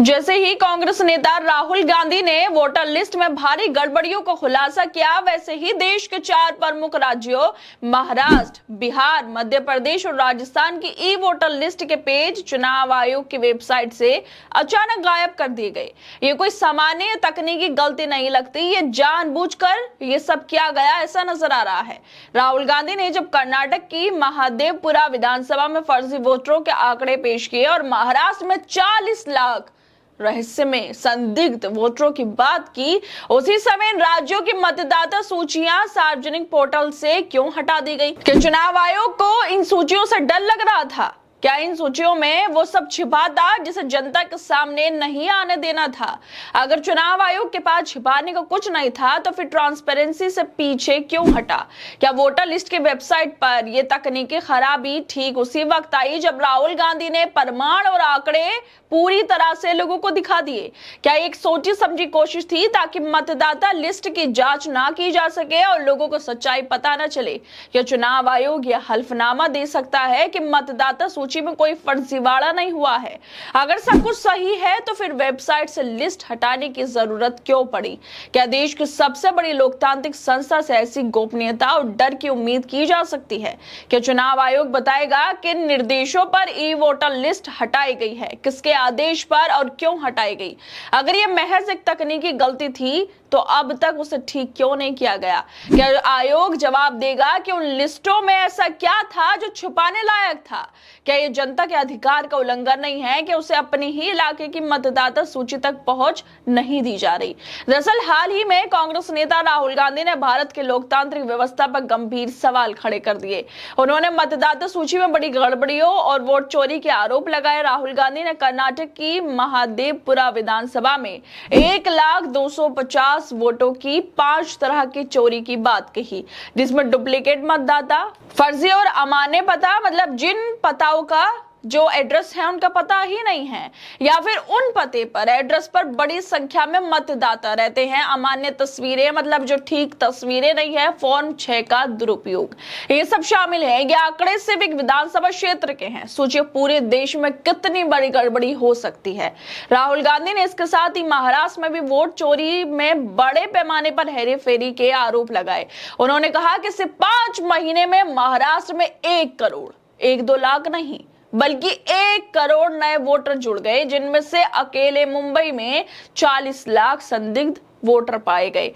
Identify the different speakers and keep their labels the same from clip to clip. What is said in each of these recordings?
Speaker 1: जैसे ही कांग्रेस नेता राहुल गांधी ने वोटर लिस्ट में भारी गड़बड़ियों को खुलासा किया, वैसे ही देश के 4 प्रमुख राज्यों महाराष्ट्र, बिहार, मध्य प्रदेश और राजस्थान की ई वोटर लिस्ट के पेज चुनाव आयोग की वेबसाइट से अचानक गायब कर दिए गए। ये कोई सामान्य तकनीकी गलती नहीं लगती, ये जानबूझकर ये सब किया गया ऐसा नजर आ रहा है। राहुल गांधी ने जब कर्नाटक की महादेवपुरा विधानसभा में फर्जी वोटरों के आंकड़े पेश किए और महाराष्ट्र में 40 लाख रहस्यमय संदिग्ध वोटरों की बात की, उसी समय इन राज्यों की मतदाता सूचियां सार्वजनिक पोर्टल से क्यों हटा दी गई? क्या चुनाव आयोग को इन सूचियों से डर लग रहा था? क्या इन सूचियों में वो सब छिपा था जिसे जनता के सामने नहीं आने देना था? अगर चुनाव आयोग के पास छिपाने को कुछ नहीं था तो फिर ट्रांसपेरेंसी से पीछे क्यों हटा? क्या वोटर लिस्ट की वेबसाइट पर यह तकनीकी खराबी ठीक उसी वक्त आई जब राहुल गांधी ने प्रमाण और आंकड़े पूरी तरह से लोगों को दिखा दिए? क्या एक सोची समझी कोशिश थी ताकि मतदाता लिस्ट की जांच ना की जा सके और लोगों को सच्चाई पता न चले? क्या चुनाव आयोग यह हल्फनामा दे सकता है कि मतदाता सूची में कोई फर्जीवाड़ा नहीं हुआ है? अगर सब कुछ सही है तो फिर वेबसाइट से लिस्ट हटाने की जरूरत क्यों पड़ी? क्या देश की सबसे बड़ी लोकतांत्रिक संस्था से ऐसी गोपनीयता और डर की उम्मीद की जा सकती है? क्या चुनाव आयोग बताएगा किन निर्देशों पर ई वोटर लिस्ट हटाई गई है, किसके आदेश पर और क्यों हटाई गई? अगर यह महज एक तकनीकी गलती थी तो अब तक उसे ठीक क्यों नहीं किया गया? क्या आयोग जवाब देगा कि उन लिस्टों में ऐसा क्या था जो छुपाने लायक था? क्या ये जनता के अधिकार का उल्लंघन नहीं है कि उसे अपने ही इलाके की मतदाता सूची तक पहुंच नहीं दी जा रही? दरअसल हाल ही में कांग्रेस नेता राहुल गांधी ने भारत की लोकतांत्रिक व्यवस्था पर गंभीर सवाल खड़े कर दिए। उन्होंने मतदाता सूची में बड़ी गड़बड़ियों और वोट चोरी के आरोप लगाए। राहुल गांधी ने कर्नाटक की महादेवपुरा विधानसभा में 1,250 वोटों की 5 तरह की चोरी की बात कही, जिसमें डुप्लीकेट मतदाता, फर्जी और अमान्य पता, मतलब जिन पताओं का जो एड्रेस है उनका पता ही नहीं है, या फिर उन पते पर एड्रेस पर बड़ी संख्या में मतदाता रहते हैं, अमान्य तस्वीरें, मतलब जो ठीक तस्वीरें नहीं है, फॉर्म 6 का दुरुपयोग, ये सब शामिल है। ये आंकड़े सिर्फ एक विधानसभा क्षेत्र के हैं, सोचिए पूरे देश में कितनी बड़ी गड़बड़ी हो सकती है। राहुल गांधी ने इसके साथ ही महाराष्ट्र में भी वोट चोरी में बड़े पैमाने पर हेरे फेरी के आरोप लगाए। उन्होंने कहा कि सिर्फ 5 महीने में महाराष्ट्र में 1 करोड़, 1-2 लाख नहीं बल्कि 1 करोड़ नए वोटर जुड़ गए, जिनमें से अकेले मुंबई में 40 लाख संदिग्ध वोटर पाए गए।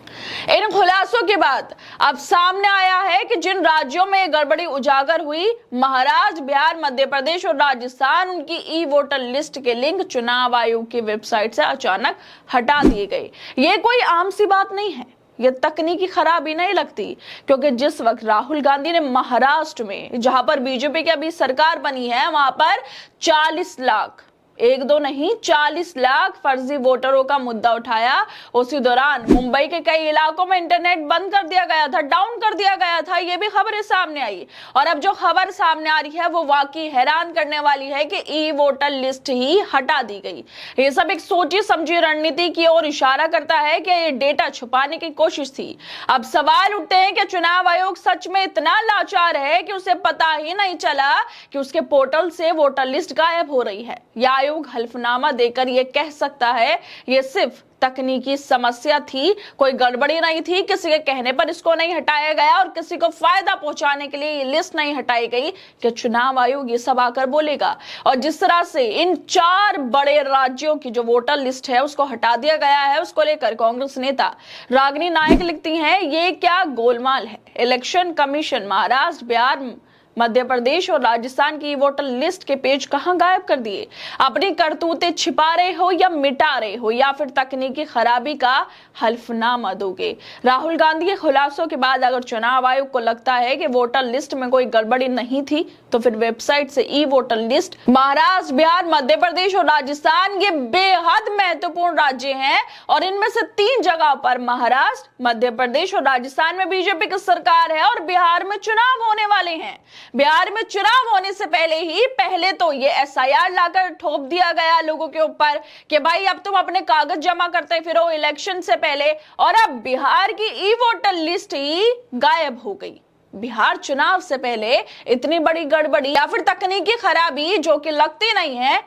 Speaker 1: इन खुलासों के बाद अब सामने आया है कि जिन राज्यों में गड़बड़ी उजागर हुई, महाराष्ट्र, बिहार, मध्य प्रदेश और राजस्थान, उनकी ई वोटर लिस्ट के लिंक चुनाव आयोग की वेबसाइट से अचानक हटा दिए गए। ये कोई आम सी बात नहीं है, ये तकनीकी खराबी नहीं लगती, क्योंकि जिस वक्त राहुल गांधी ने महाराष्ट्र में, जहां पर बीजेपी की अभी सरकार बनी है, वहां पर 40 लाख, 1-2 नहीं 40 लाख फर्जी वोटरों का मुद्दा उठाया, उसी दौरान मुंबई के कई इलाकों में इंटरनेट बंद कर दिया गया था, डाउन कर दिया गया था। ये भी खबरें सामने आई और अब जो खबर सामने आ रही है वो वाकई हैरान करने वाली है कि ई वोटर लिस्ट ही हटा दी गई। ये सब एक सोची समझी रणनीति की ओर इशारा करता है कि ये डेटा छुपाने की कोशिश थी। अब सवाल उठते हैं कि चुनाव आयोग सच में इतना लाचार है कि उसे पता ही नहीं चला कि उसके पोर्टल से वोटर लिस्ट गायब हो रही है? या हल्फनामा देकर यह कह सकता है यह सिर्फ तकनीकी समस्या थी, कोई गड़बड़ी नहीं थी, किसी के कहने पर इसको नहीं हटाया गया और किसी को फायदा पहुंचाने के लिए ये लिस्ट नहीं हटाई गई कि चुनाव आयोग ये सब आकर बोलेगा? और जिस तरह से इन 4 बड़े राज्यों की जो वोटर लिस्ट है उसको हटा दिया गया है, उसको लेकर कांग्रेस नेता रागिनी नायक लिखती हैं, ये क्या गोलमाल है? इलेक्शन कमीशन महाराष्ट्र, बिहार, मध्य प्रदेश और राजस्थान की वोटर लिस्ट के पेज कहां गायब कर दिए? अपनी करतूतें छिपा रहे हो या मिटा रहे हो, या फिर तकनीकी खराबी का हल्फनामा दोगे? राहुल गांधी के खुलासों के बाद अगर चुनाव आयोग को लगता है कि वोटर लिस्ट में कोई गड़बड़ी नहीं थी, तो फिर वेबसाइट से ई वोटर लिस्ट महाराष्ट्र, बिहार, मध्य प्रदेश और राजस्थान, ये बेहद महत्वपूर्ण राज्य हैं और इनमें से 3 जगह पर महाराष्ट्र, मध्य प्रदेश और राजस्थान में बीजेपी की सरकार है और बिहार में चुनाव होने वाले हैं। बिहार में चुनाव होने से पहले तो ये एसआईआर लाकर ठोप दिया गया लोगों के ऊपर कि भाई अब तुम अपने कागज जमा करते फिरो इलेक्शन से पहले, और अब बिहार की ई वोटर लिस्ट ही गायब हो गई। बिहार चुनाव से पहले इतनी बड़ी गड़बड़ी या फिर तकनीकी खराबी जो कि लगती नहीं है,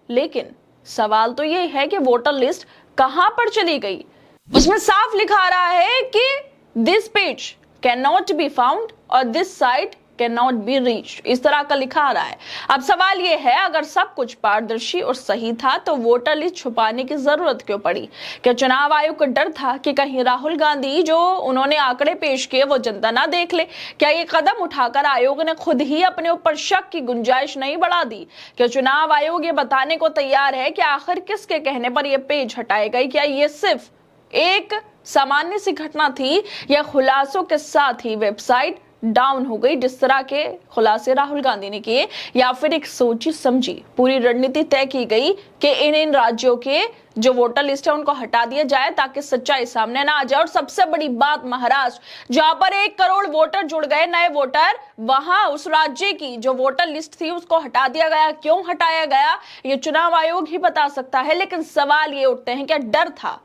Speaker 1: लेकिन सवाल तो ये है कि वोटर लिस्ट कहां पर चली गई। उसमें साफ लिखा रहा है कि this page can not be found और this site can not be reached, इस तरह का लिखा रहा है। अब सवाल यह है, अगर सब कुछ पारदर्शी और सही था तो वोटर लिस्ट छुपाने की जरूरत क्यों पड़ी? क्या चुनाव आयोग को डर था कि कहीं राहुल गांधी जो उन्होंने आंकड़े पेश किए वो जनता ना देख ले? क्या ये कदम उठाकर आयोग ने खुद ही अपने ऊपर शक की गुंजाइश नहीं बढ़ा दी? क्या चुनाव आयोग ये बताने को तैयार है कि आखिर किसके कहने पर यह पेज हटाए गए? क्या ये सिर्फ एक सामान्य सी घटना थी या खुलासों के साथ ही वेबसाइट डाउन हो गई जिस तरह के खुलासे राहुल गांधी ने किए, या फिर एक सोची समझी पूरी रणनीति तय की गई कि इन राज्यों के जो वोटर लिस्ट है उनको हटा दिया जाए ताकि सच्चाई सामने ना आ जाए? और सबसे बड़ी बात, महाराष्ट्र जहां पर 1 करोड़ वोटर जुड़ गए, नए वोटर, वहां उस राज्य की जो वोटर लिस्ट थी उसको हटा दिया गया। क्यों हटाया गया ये चुनाव आयोग ही बता सकता है, लेकिन सवाल ये उठते हैं क्या डर था,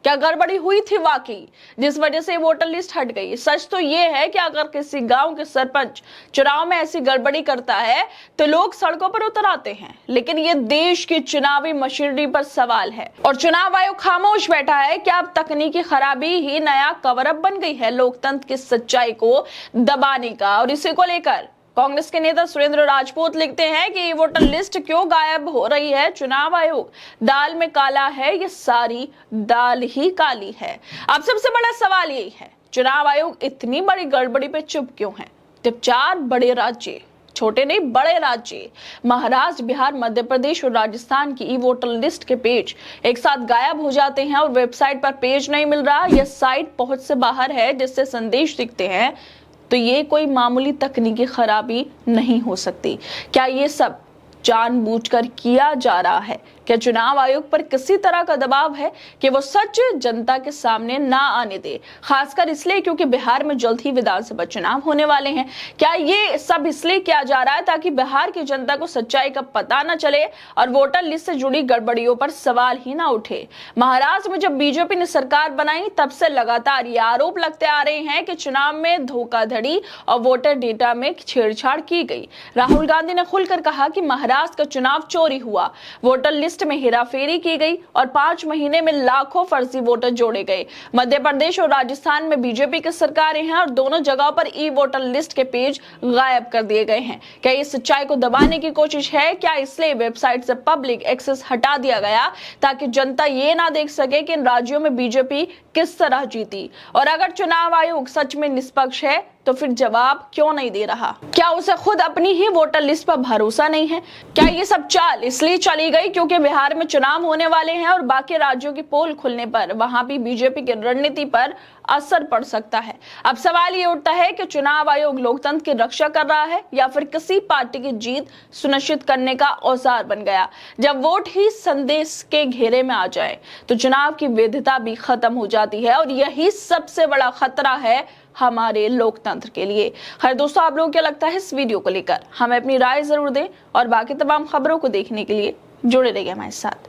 Speaker 1: क्या गड़बड़ी हुई थी वाकई जिस वजह से वोटर लिस्ट हट गई? सच तो यह है कि अगर किसी गांव के सरपंच चुनाव में ऐसी गड़बड़ी करता है तो लोग सड़कों पर उतर आते हैं, लेकिन ये देश की चुनावी मशीनरी पर सवाल है और चुनाव आयोग खामोश बैठा है। क्या अब तकनीकी खराबी ही नया कवर अप बन गई है लोकतंत्र की सच्चाई को दबाने का? और इसी को लेकर कांग्रेस के नेता सुरेंद्र राजपूत लिखते हैं कि वोटर लिस्ट क्यों गायब हो रही है? चुनाव आयोग दाल में काला है, ये सारी दाल ही काली है। अब सबसे बड़ा सवाल यही है, चुनाव आयोग इतनी बड़ी गड़बड़ी पे चुप क्यों है? जब 4 बड़े राज्य, छोटे नहीं बड़े राज्य, महाराष्ट्र, बिहार, मध्य प्रदेश और राजस्थान की ई वोटर लिस्ट के पेज एक साथ गायब हो जाते हैं और वेबसाइट पर पेज नहीं मिल रहा, यह साइट पहुंच से बाहर है जिससे संदेश दिखते हैं, तो ये कोई मामूली तकनीकी खराबी नहीं हो सकती। क्या ये सब जानबूझकर किया जा रहा है? क्या चुनाव आयोग पर किसी तरह का दबाव है कि वो सच जनता के सामने ना आने दे, खासकर इसलिए क्योंकि बिहार में जल्द ही विधानसभा चुनाव होने वाले हैं? क्या ये सब इसलिए किया जा रहा है ताकि बिहार की जनता को सच्चाई का पता न चले और वोटर लिस्ट से जुड़ी गड़बड़ियों पर सवाल ही ना उठे? महाराष्ट्र में जब बीजेपी ने सरकार बनाई तब से लगातार ये आरोप लगते आ रहे हैं कि चुनाव में धोखाधड़ी और वोटर डेटा में छेड़छाड़ की गई। राहुल गांधी ने खुलकर कहा कि महाराष्ट्र का चुनाव चोरी हुआ, वोटर लिस्ट में हेराफेरी की गई और 5 महीने में लाखों फर्जी वोटर जोड़े गए। मध्य प्रदेश और राजस्थान में बीजेपी की सरकारें हैं और दोनों जगहों पर ई वोटर लिस्ट के पेज गायब कर दिए गए हैं। क्या ये सच्चाई को दबाने की कोशिश है? क्या इसलिए वेबसाइट से पब्लिक एक्सेस हटा दिया गया ताकि जनता ये ना देख सके कि इन राज्यों में बीजेपी किस तरह जीती? और अगर चुनाव आयोग सच में निष्पक्ष है तो फिर जवाब क्यों नहीं दे रहा? क्या उसे खुद अपनी ही वोटर लिस्ट पर भरोसा नहीं है? क्या ये सब चाल इसलिए चली गई क्योंकि बिहार में चुनाव होने वाले हैं और बाकी राज्यों की पोल खुलने पर वहां भी बीजेपी की रणनीति पर असर पड़ सकता है? अब सवाल ये उठता है कि चुनाव आयोग लोकतंत्र की रक्षा कर रहा है या फिर किसी पार्टी की जीत सुनिश्चित करने का औजार बन गया? जब वोट ही संदेश के घेरे में आ जाए तो चुनाव की वैधता भी खत्म हो जाती है और यही सबसे बड़ा खतरा है हमारे लोकतंत्र के लिए। खैर दोस्तों, आप लोगों को क्या लगता है इस वीडियो को लेकर? हमें अपनी राय जरूर दें और बाकी तमाम खबरों को देखने के लिए जुड़े रहिए हमारे साथ।